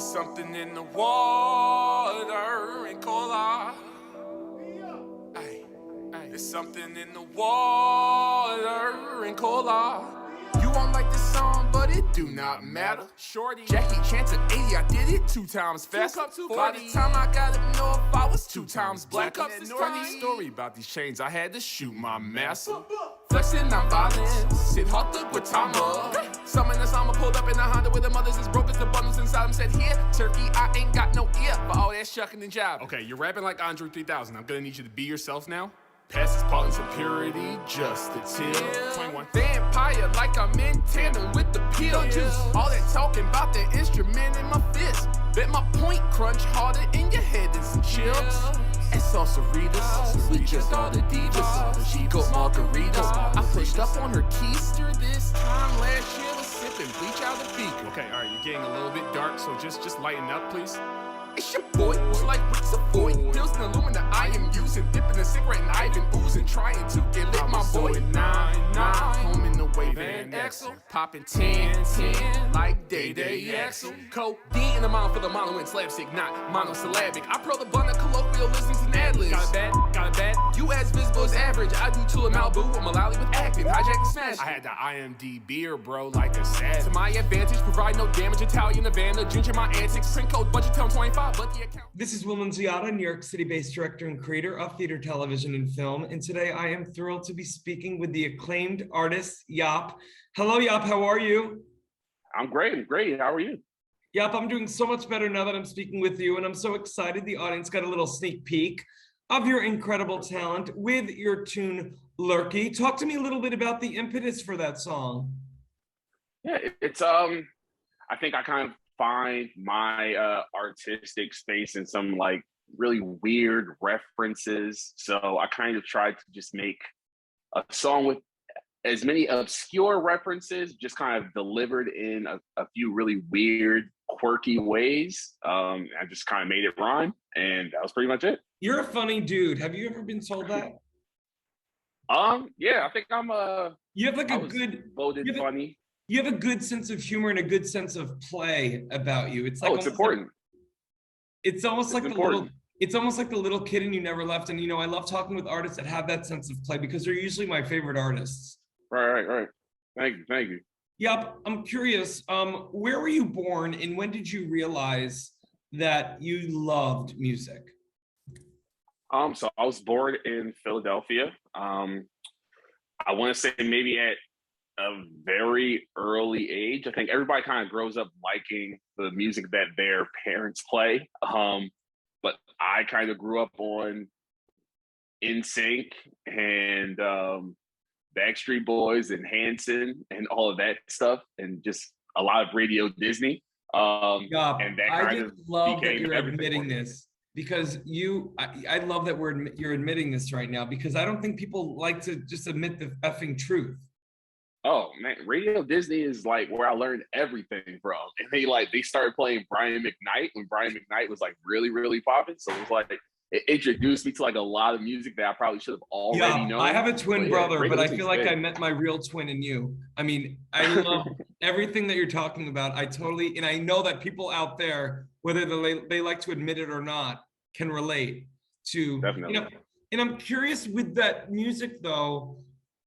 something in the water in cola. Ay, ay. There's something in the water in cola. You won't like this song, but it do not matter. Shorty, Jackie Chance at 80, I did it 2 times fast. By the time I got up north, I was 2 times black. Funny story about these chains, I had to shoot my master. Flexing, I'm violent. Sit hot up with Tama. Summon the Sama pulled up in a Honda with the mothers as broke as the bundles inside him. Said, here, turkey, I ain't got no ear for all that shucking and jiving. Okay, you're rapping like Andre 3000. I'm gonna need you to be yourself now. Past this potence of purity, just a till. 21. Vampire like I'm in tandem with the pill juice. All that talking about the instrument in my fist. Bet my point crunch harder in your head than some chips. And salsaritas, we just all the divas. She got margaritas. I pushed up on her keister this time last year. Was sipping bleach out the beaker. Okay, all right, you're getting a little bit dark, so just lighten up, please. It's your boy, it's like what's a boy? Pills and aluminum I am using, dipping a cigarette and I've been oozing, trying to get lit, my boy. 9, home in the wave Van Axel, popping 10, like Day Axel. Codeine in the mind for the mono and slapstick, not monosyllabic. I pro the bun of colloquialisms and ad-libs. Got it bad. You as visible as average. I do to a Malibu with Malali with acting, hijack and smash. I had the IMDb bro, like a sad. To my advantage, provide no damage. Italian Havana, ginger my antics. Print code budget tell 25. This is Will Nunziata, New York City-based director and creator of theater, television, and film. And today I am thrilled to be speaking with the acclaimed artist, YOPP. Hello, YOPP, how are you? I'm great, How are you? YOPP, I'm doing so much better now that I'm speaking with you. And I'm so excited the audience got a little sneak peek of your incredible talent with your tune, Lurky. Talk to me a little bit about the impetus for that song. Yeah, it's, I think I kind of find my artistic space in some like really weird references. So I kind of tried to just make a song with as many obscure references, just kind of delivered in a few really weird, quirky ways. I just kind of made it rhyme, and that was pretty much it. You're a funny dude. Have you ever been told that? Yeah, I think I'm you have like a good voted funny. You have a good sense of humor and a good sense of play about you. It's like it's important. It's almost like the little kid and you never left. And you know, I love talking with artists that have that sense of play because they're usually my favorite artists. Right. Thank you. Yep, I'm curious. Where were you born and when did you realize that you loved music? So I was born in Philadelphia. I want to say maybe at a very early age. I think everybody kind of grows up liking the music that their parents play. But I kind of grew up on NSYNC and Backstreet Boys and Hanson and all of that stuff, and just a lot of Radio Disney. And that I just love that you're admitting this, because I love that you're admitting this right now, because I don't think people like to just admit the effing truth. Oh man, Radio Disney is like where I learned everything from. And they started playing Brian McKnight when Brian McKnight was like really, really popping. So it was like, it introduced me to like a lot of music that I probably should have already known. I have a twin brother, but I feel like I met my real twin in you. I mean, I love everything that you're talking about. And I know that people out there, whether they like to admit it or not, can relate to, definitely. You know, and I'm curious with that music though,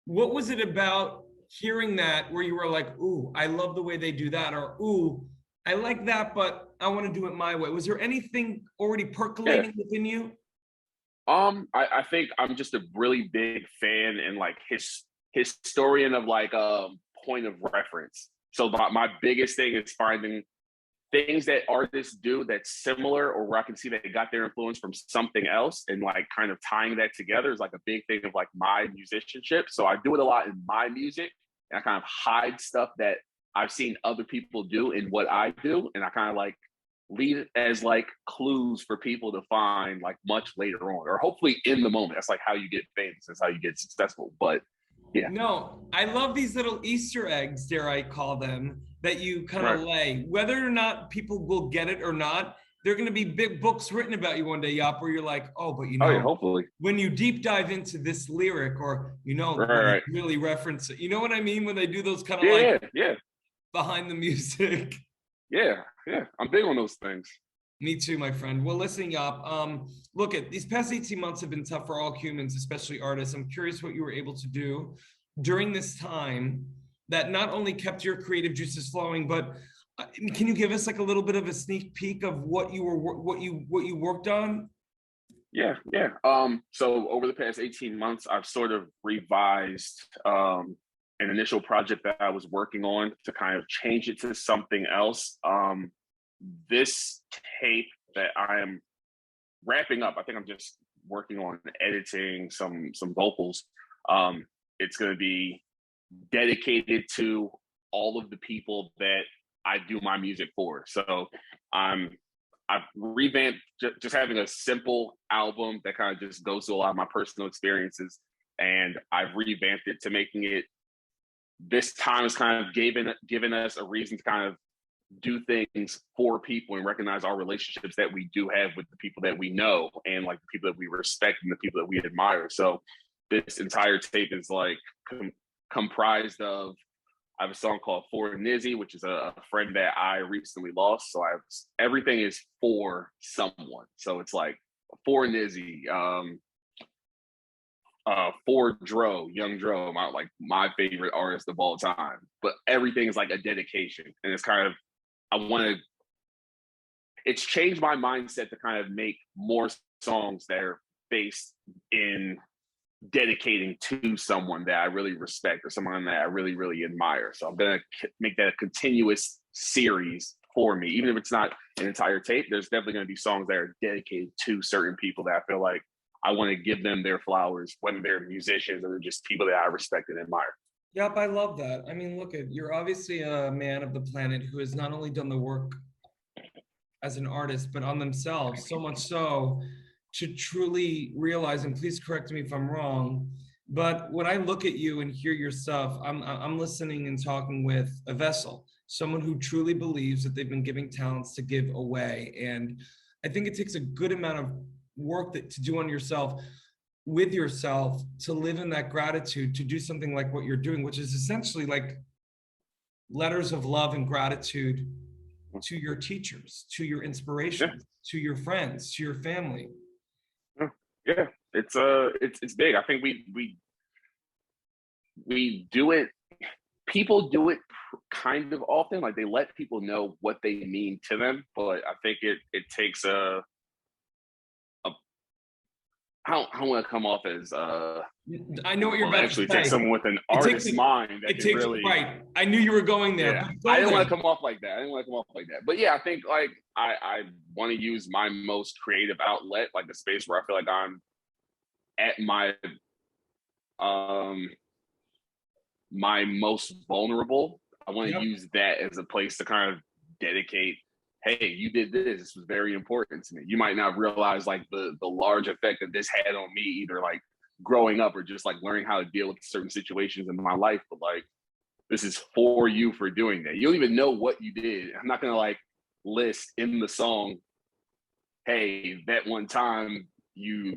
what was it about hearing that where you were like, ooh, I love the way they do that, or ooh, I like that, but I want to do it my way? Was there anything already percolating within you? I think I'm just a really big fan and like historian of like point of reference. So my biggest thing is finding things that artists do that's similar, or where I can see that they got their influence from something else, and like kind of tying that together is like a big thing of like my musicianship. So I do it a lot in my music, and I kind of hide stuff that I've seen other people do in what I do, and I kind of like leave it as like clues for people to find like much later on, or hopefully in the moment. That's like how you get famous. That's how you get successful. But yeah. No, I love these little Easter eggs, dare I call them, that you kind of lay. Whether or not people will get it or not, there are going to be big books written about you one day, YOPP, where you're like, oh, but you know, hopefully when you deep dive into this lyric, or you know, when you really reference it, you know what I mean? When they do those kind of behind the music. Yeah, yeah, I'm big on those things. Me too, my friend. Well, listen, Yop, look, at these past 18 months have been tough for all humans, especially artists. I'm curious what you were able to do during this time that not only kept your creative juices flowing, but can you give us like a little bit of a sneak peek of what you were what you worked on? Yeah, yeah. So over the past 18 months, I've sort of revised an initial project that I was working on to kind of change it to something else. This tape that I am wrapping up, I think I'm just working on editing some vocals. It's going to be dedicated to all of the people that I do my music for. So I've revamped just having a simple album that kind of just goes to a lot of my personal experiences, and I've revamped it to making it. This time has kind of given us a reason to kind of do things for people and recognize our relationships that we do have with the people that we know and like the people that we respect and the people that we admire. So this entire tape is like comprised of, I have a song called For Nizzy, which is a friend that I recently lost. So everything is for someone. So it's like for Nizzy, for Dro, Young Dro, my favorite artist of all time. But everything is like a dedication. And it's kind of, it's changed my mindset to kind of make more songs that are based in dedicating to someone that I really respect or someone that I really, really admire. So I'm going to make that a continuous series for me. Even if it's not an entire tape, there's definitely going to be songs that are dedicated to certain people that I feel like I want to give them their flowers, whether they're musicians or just people that I respect and admire. Yep, I love that. I mean, look, you're obviously a man of the planet who has not only done the work as an artist, but on themselves, so much so to truly realize, and please correct me if I'm wrong, but when I look at you and hear your stuff, I'm listening and talking with a vessel, someone who truly believes that they've been giving talents to give away. And I think it takes a good amount of work to do on yourself, with yourself, to live in that gratitude, to do something like what you're doing, which is essentially like letters of love and gratitude to your teachers, to your inspirations, to your friends, to your family. Yeah, it's big. I think we do it. People do it kind of often. Like they let people know what they mean to them, but I think it takes I don't want to come off as I know what you're about actually to say. take someone with an artist's mind that can really, right. I knew you were going there. Yeah, I didn't want to come off like that. But yeah, I think like I want to use my most creative outlet, like the space where I feel like I'm at my most vulnerable. I want to use that as a place to kind of dedicate, hey, you did this. This was very important to me. You might not realize like the large effect that this had on me, either like growing up or just like learning how to deal with certain situations in my life. But like, this is for you for doing that. You don't even know what you did. I'm not gonna like list in the song, hey, that one time you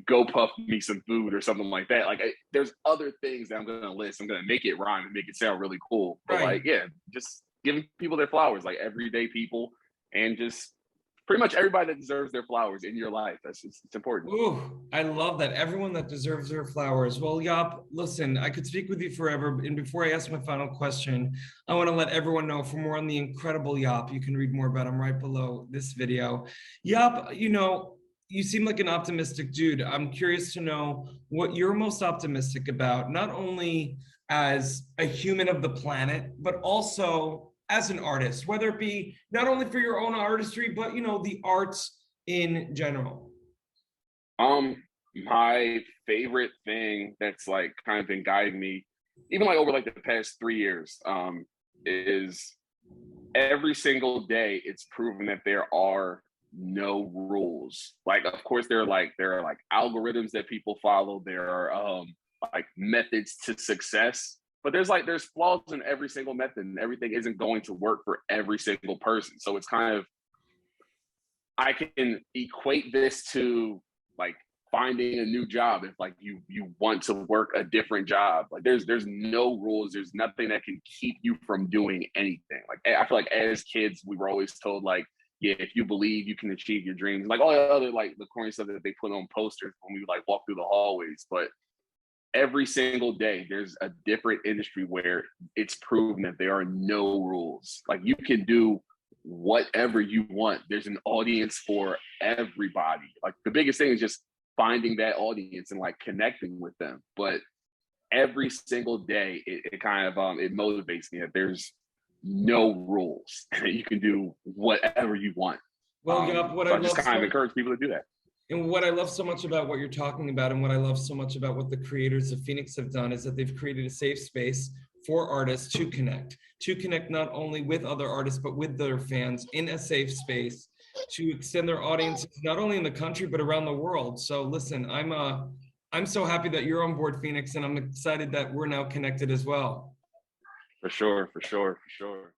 go puff me some food or something like that. Like there's other things that I'm gonna list. I'm gonna make it rhyme and make it sound really cool. But like, yeah, just giving people their flowers, like everyday people, and just pretty much everybody that deserves their flowers in your life. It's important. Ooh, I love that. Everyone that deserves their flowers. Well, Yop, listen, I could speak with you forever. And before I ask my final question, I want to let everyone know for more on the incredible Yop, you can read more about him right below this video. Yop, you know, you seem like an optimistic dude. I'm curious to know what you're most optimistic about, not only as a human of the planet, but also as an artist, whether it be not only for your own artistry, but, you know, the arts in general. My favorite thing that's like kind of been guiding me, even like over like the past 3 years, is every single day it's proven that there are no rules. Like, of course, there are like algorithms that people follow. There are like methods to success, but there's flaws in every single method, and everything isn't going to work for every single person. So it's kind of, I can equate this to like finding a new job if like you want to work a different job. Like there's no rules, there's nothing that can keep you from doing anything. Like I feel like as kids we were always told like, yeah, if you believe you can achieve your dreams, like all the other like the corny stuff that they put on posters when we would like walk through the hallways. But every single day there's a different industry where it's proven that there are no rules. Like you can do whatever you want. There's an audience for everybody. Like the biggest thing is just finding that audience and like connecting with them. But every single day it kind of it motivates me that there's no rules. You can do whatever you want. Well, Yup, what I just love kind of encourage people to do that. and what I love so much about what you're talking about, and what I love so much about what the creators of FENIX have done, is that they've created a safe space for artists to connect not only with other artists, but with their fans in a safe space to extend their audience, not only in the country, but around the world. So listen, I'm so happy that you're on board FENIX, and I'm excited that we're now connected as well. For sure.